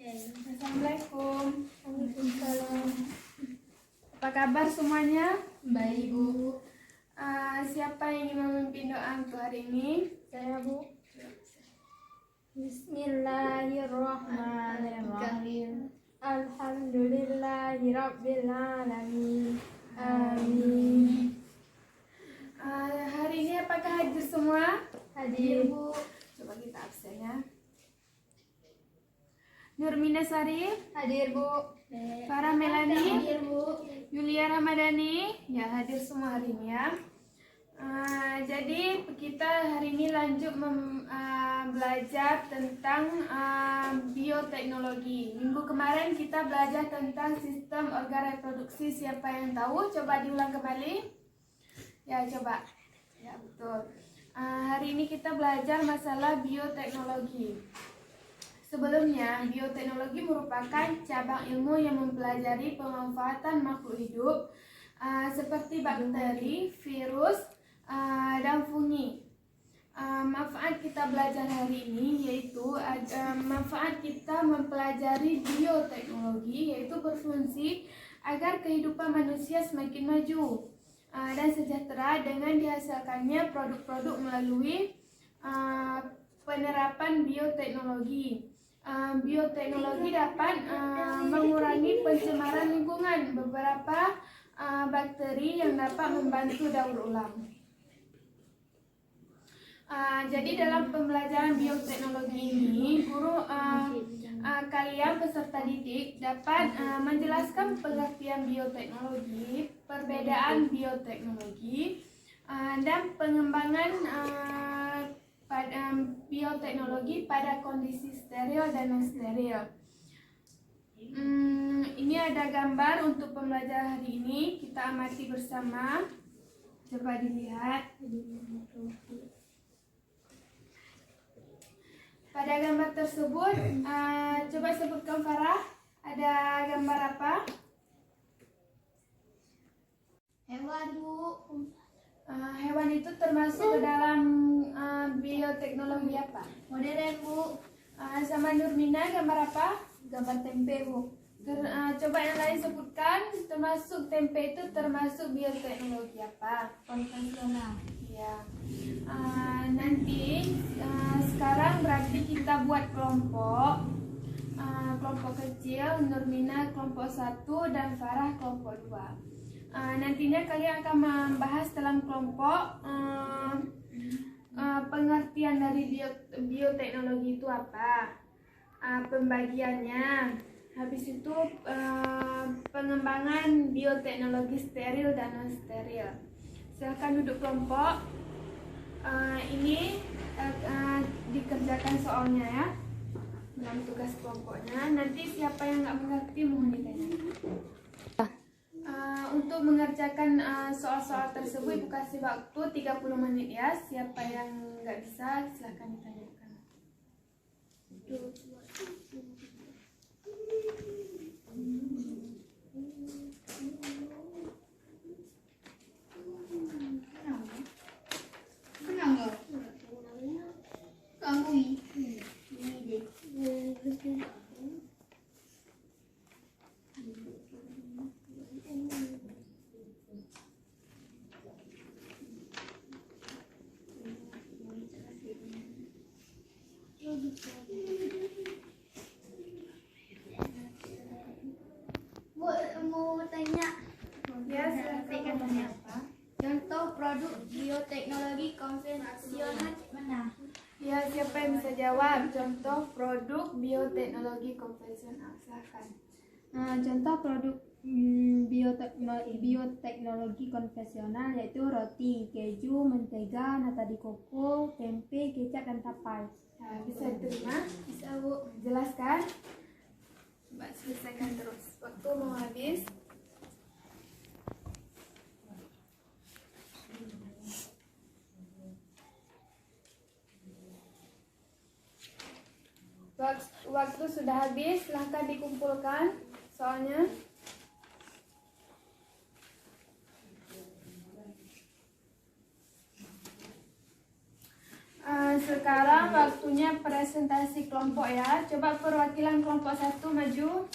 Assalamualaikum. Waalaikumsalam. Apa kabar semuanya? Baik, Bu. Siapa yang ingin memimpin doa untuk hari ini? Saya, Bu. Bismillahirrahmanirrahim. Alhamdulillahirabbil alamin. Amin. Hari ini apakah hadir semua? Hadir, Bu. Coba kita absen ya. Nurmina Sari, Hadir, Bu. Farah Melani, Hadir, Bu. Yulia Ramadhani, ya hadir semua hari ini ya. Jadi kita hari ini lanjut belajar tentang bioteknologi. Minggu kemarin kita belajar tentang sistem organ reproduksi. Siapa yang tahu? Coba diulang kembali. Ya coba. Ya betul. Hari ini kita belajar masalah bioteknologi. Sebelumnya, bioteknologi merupakan cabang ilmu yang mempelajari pemanfaatan makhluk hidup seperti bakteri, virus, dan fungi. Manfaat kita belajar hari ini yaitu manfaat kita mempelajari bioteknologi, yaitu berfungsi agar kehidupan manusia semakin maju dan sejahtera dengan dihasilkannya produk-produk melalui penerapan bioteknologi. Bioteknologi dapat mengurangi pencemaran lingkungan. Beberapa bakteri yang dapat membantu daur ulang. Jadi dalam pembelajaran bioteknologi ini, guru kalian peserta didik dapat menjelaskan pengertian bioteknologi, perbedaan bioteknologi, dan pengembangan pada bioteknologi pada kondisi steril dan non steril. Ini ada gambar untuk pembelajaran hari ini. Kita amati bersama. Coba dilihat. Pada gambar tersebut, coba sebutkan Farah, ada gambar apa? Hewan, Bu. Hewan itu termasuk ke dalam bioteknologi apa? Modern, Bu. Sama Nurmina, gambar apa? Gambar tempe, Bu. Coba yang lain sebutkan, termasuk tempe itu termasuk bioteknologi apa? Konvensional. Ya. Nanti sekarang berarti kita buat kelompok. Kelompok kecil, Nurmina kelompok 1 dan Farah kelompok 2. Nantinya kalian akan membahas dalam kelompok pengertian dari bioteknologi itu apa, pembagiannya, habis itu pengembangan bioteknologi steril dan non steril. Silakan duduk kelompok. Ini dikerjakan soalnya ya, dalam tugas kelompoknya. Nanti siapa yang nggak mengerti mohon ditanya. Untuk mengerjakan soal-soal tersebut Ibu kasih waktu 30 menit ya. Siapa yang nggak bisa silahkan ditanyakan. Bu, mau tanya. Ya, silakan tanya apa? Contoh produk bioteknologi konvensional mana? Ya, siapa yang bisa jawab? Contoh produk bioteknologi konvensional, silakan. Contoh produk bioteknologi konvensional yaitu roti, keju, mentega, nata de coco, tempe, kecap, dan tapai. Ya, bisa diterima? Bisa, Bu. Jelaskan? Coba selesaikan terus. Waktu mau habis. Waktu sudah habis, silahkan dikumpulkan soalnya. Sekarang waktu waktunya presentasi kelompok ya. Coba perwakilan kelompok 1 maju.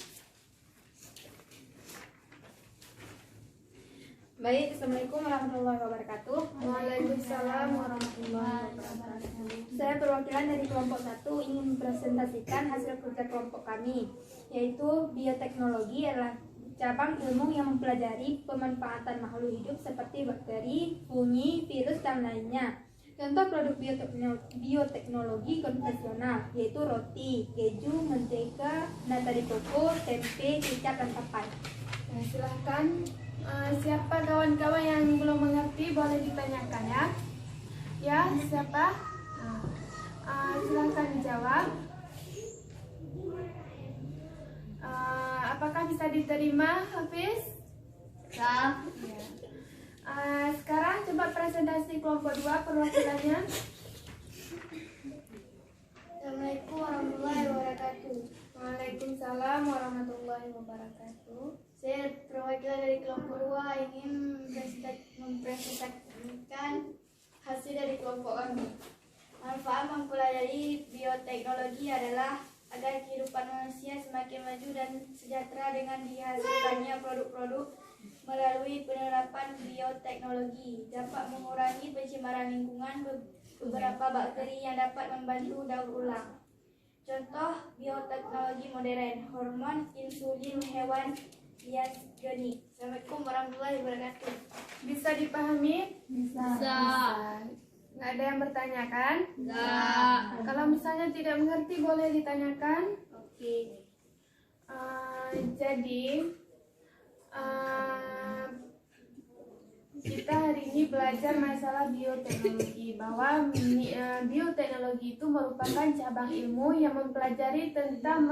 Baik, Assalamualaikum warahmatullahi wabarakatuh. Waalaikumsalam warahmatullahi wabarakatuh. Saya perwakilan dari kelompok 1 ingin mempresentasikan hasil kerja kelompok kami, yaitu bioteknologi adalah cabang ilmu yang mempelajari pemanfaatan makhluk hidup seperti bakteri, fungi, virus, dan lainnya. Contoh produk bioteknologi konvensional yaitu roti, keju, mentega, nata de coco, tempe, kecap, dan papai. Nah, silahkan siapa kawan-kawan yang belum mengerti boleh ditanyakan ya. Ya, siapa? Silahkan dijawab. Apakah bisa diterima, Hafiz? Ya. Ya. Sekarang coba presentasi kelompok 2 perwakilannya. Assalamualaikum warahmatullahi wabarakatuh. Waalaikumsalam warahmatullahi wabarakatuh. Saya perwakilan dari kelompok 2 ingin mempresentasikan hasil dari kelompok kami. Manfaat mempelajari bioteknologi adalah agar kehidupan manusia semakin maju dan sejahtera dengan dihasilkannya produk-produk melalui penerapan bioteknologi dapat mengurangi pencemaran lingkungan beberapa bakteri yang dapat membantu daur ulang. Contoh bioteknologi modern, hormon insulin hewan hias genik. Assalamualaikum warahmatullahi wabarakatuh. Bisa dipahami? Bisa. Nggak ada yang bertanya kan? Enggak. Kalau misalnya tidak mengerti boleh ditanyakan. Oke. Jadi kita hari ini belajar masalah bioteknologi, bahwa bioteknologi itu merupakan cabang ilmu yang mempelajari tentang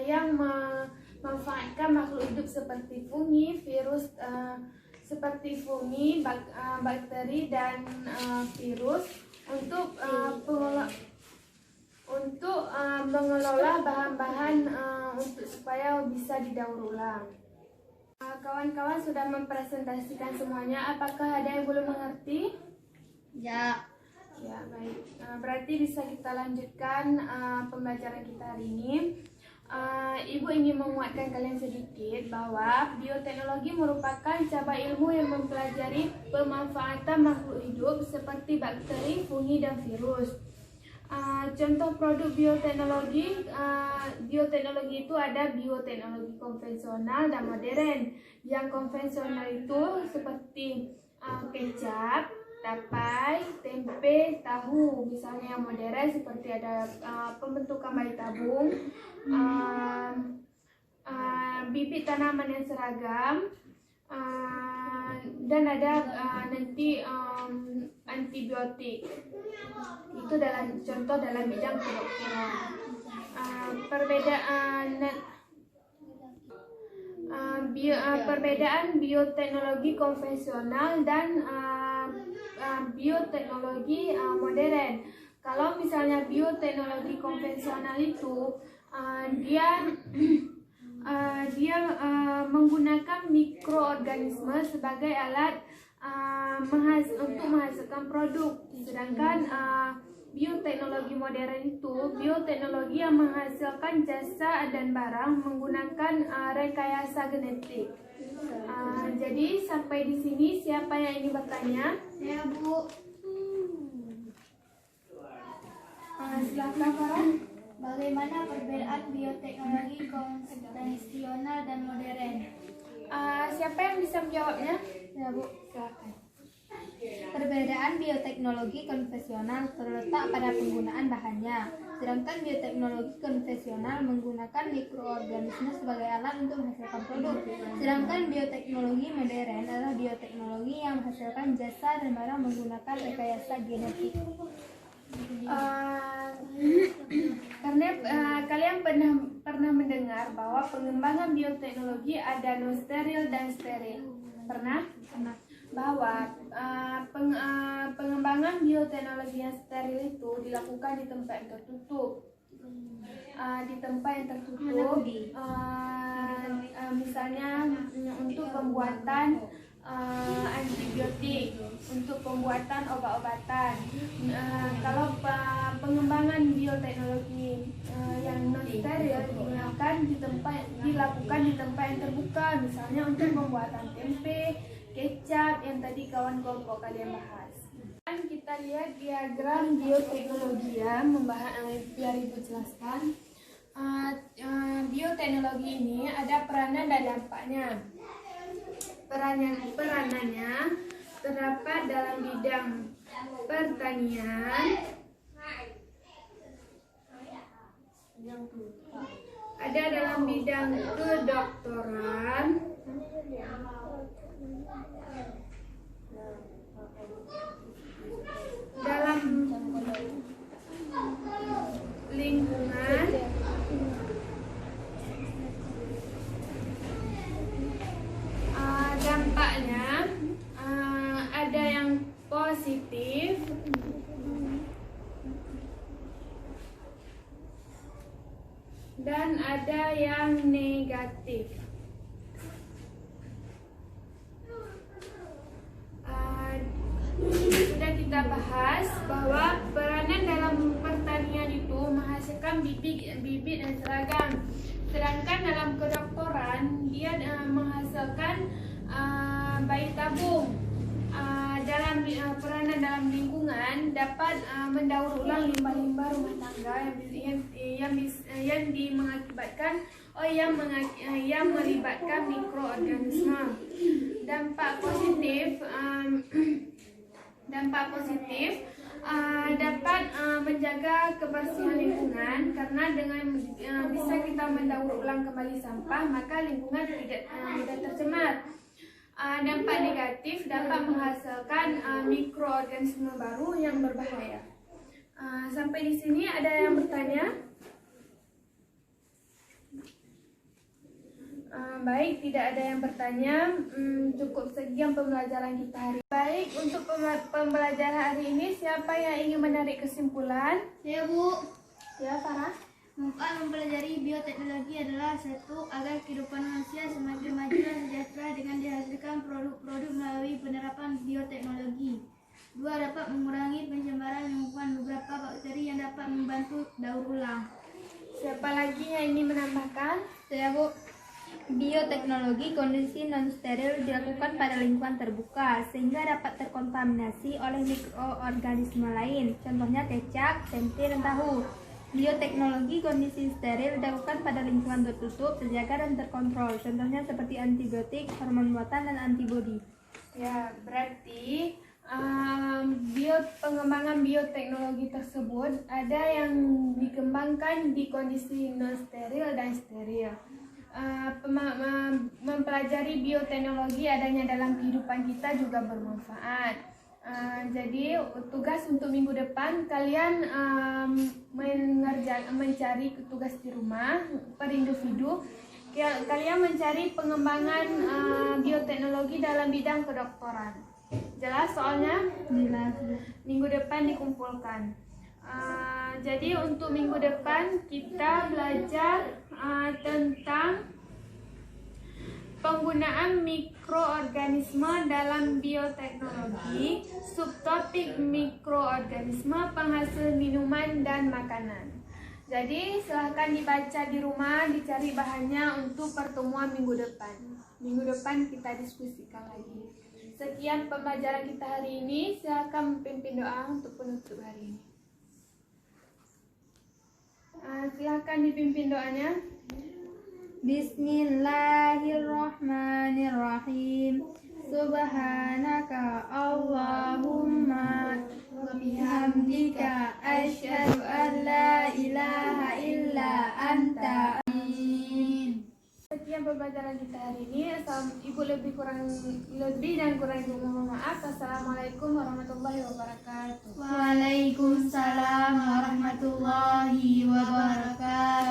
yang memanfaatkan makhluk hidup seperti fungi, virus, bakteri dan virus untuk mengelola bahan-bahan supaya bisa didaur ulang. Kawan-kawan sudah mempresentasikan semuanya. Apakah ada yang belum mengerti? Ya. Ya, baik. Berarti bisa kita lanjutkan pembelajaran kita hari ini. Ibu ingin menguatkan kalian sedikit bahwa bioteknologi merupakan cabang ilmu yang mempelajari pemanfaatan makhluk hidup seperti bakteri, fungi, dan virus. Contoh produk bioteknologi itu ada bioteknologi konvensional dan modern. Yang konvensional itu seperti kecap, tapai, tempe, tahu. Misalnya yang modern seperti ada pembentukan bayi tabung, bibit tanaman yang seragam, dan ada nanti antibiotik. Itu contoh dalam bidang kedokteran. Perbedaan bioteknologi konvensional dan bioteknologi modern. Kalau misalnya bioteknologi konvensional itu dia menggunakan mikroorganisme sebagai alat untuk menghasilkan produk. Sedangkan bioteknologi modern itu bioteknologi yang menghasilkan jasa dan barang menggunakan rekayasa genetik. Jadi sampai di sini siapa yang ingin bertanya? Ya, Bu. Silakan Farah. Bagaimana perbedaan bioteknologi konvensional dan modern? Siapa yang bisa menjawabnya? Ya, Bu. Silakan. Perbedaan bioteknologi konvensional terletak pada penggunaan bahannya, sedangkan bioteknologi konvensional menggunakan mikroorganisme sebagai alat untuk menghasilkan produk. Sedangkan bioteknologi modern adalah bioteknologi yang menghasilkan jasa dan barang menggunakan rekayasa genetik. Karena kalian pernah mendengar bahwa pengembangan bioteknologi ada non steril dan steril. Pernah? Bahwa pengembangan bioteknologi yang steril itu dilakukan di tempat yang tertutup. Misalnya untuk pembuatan antibiotik untuk pembuatan obat-obatan. Kalau pengembangan bioteknologi yang non steril dilakukan di tempat yang terbuka, misalnya untuk pembuatan tempe, kecap yang tadi kawan kelompok kalian bahas. Dan kita lihat diagram bioteknologi ya, biar Ibu jelaskan. Bioteknologi ini ada peranan dan dampaknya. Peranannya terdapat dalam bidang pertanian, ada dalam bidang kedokteran, dalam lingkungan, dampaknya ada yang positif dan ada yang negatif. Sudah kita bahas bahwa peranan dalam pertanian itu menghasilkan bibit dan seragam. Sedangkan dalam kedokteran dia menghasilkan bayi tabung. Dalam peranan dalam lingkungan dapat mendaur ulang limbah-limbah rumah tangga yang melibatkan mikroorganisme. Dampak positif dapat menjaga kebersihan lingkungan, karena dengan bisa kita mendaur ulang kembali sampah, maka lingkungan tidak mudah tercemar. Dampak negatif dapat menghasilkan mikroorganisme baru yang berbahaya. Sampai di sini ada yang bertanya? Baik, tidak ada yang bertanya. Cukup sekian pembelajaran kita hari ini. Baik, untuk pembelajaran hari ini, siapa yang ingin menarik kesimpulan? Ya Bu, Ya, Farah. manfaat mempelajari bioteknologi adalah: 1. Agar kehidupan manusia semakin maju dan sejahtera dengan dihasilkan produk-produk melalui penerapan bioteknologi. 2. Dapat mengurangi pencemaran lingkungan beberapa bakteri yang dapat membantu daur ulang. Siapa lagi yang ingin menambahkan? Saya Bu. Bioteknologi kondisi non-steril dilakukan pada lingkungan terbuka sehingga dapat terkontaminasi oleh mikroorganisme lain, contohnya kecap, tempe, dan tahu. Bioteknologi kondisi steril dilakukan pada lingkungan tertutup, terjaga, dan terkontrol, contohnya seperti antibiotik, hormon buatan, dan antibodi. Ya, berarti pengembangan bioteknologi tersebut ada yang dikembangkan di kondisi non steril dan steril. Mempelajari bioteknologi adanya dalam kehidupan kita juga bermanfaat. Jadi tugas untuk minggu depan kalian mencari tugas di rumah per individu. Kalian mencari pengembangan bioteknologi dalam bidang kedokteran. Jelas soalnya? Jelas. Minggu depan dikumpulkan. Jadi untuk minggu depan kita belajar tentang penggunaan mikroorganisme dalam bioteknologi, subtopik mikroorganisme penghasil minuman dan makanan. Jadi silahkan dibaca di rumah, dicari bahannya untuk pertemuan minggu depan. Minggu depan kita diskusikan lagi. Sekian pembelajaran kita hari ini. Silahkan memimpin doa untuk penutup hari ini. Silahkan dipimpin doanya. Bismillahirrahmanirrahim. Subhanaka Allahumma wa bihamdika asyhadu an la ilaha illa anta. Amin. Sekian pembelajaran kita hari ini. Ibu lebih dan kurang ibu mohon maaf. Assalamualaikum warahmatullahi wabarakatuh. Waalaikumsalam warahmatullahi wabarakatuh.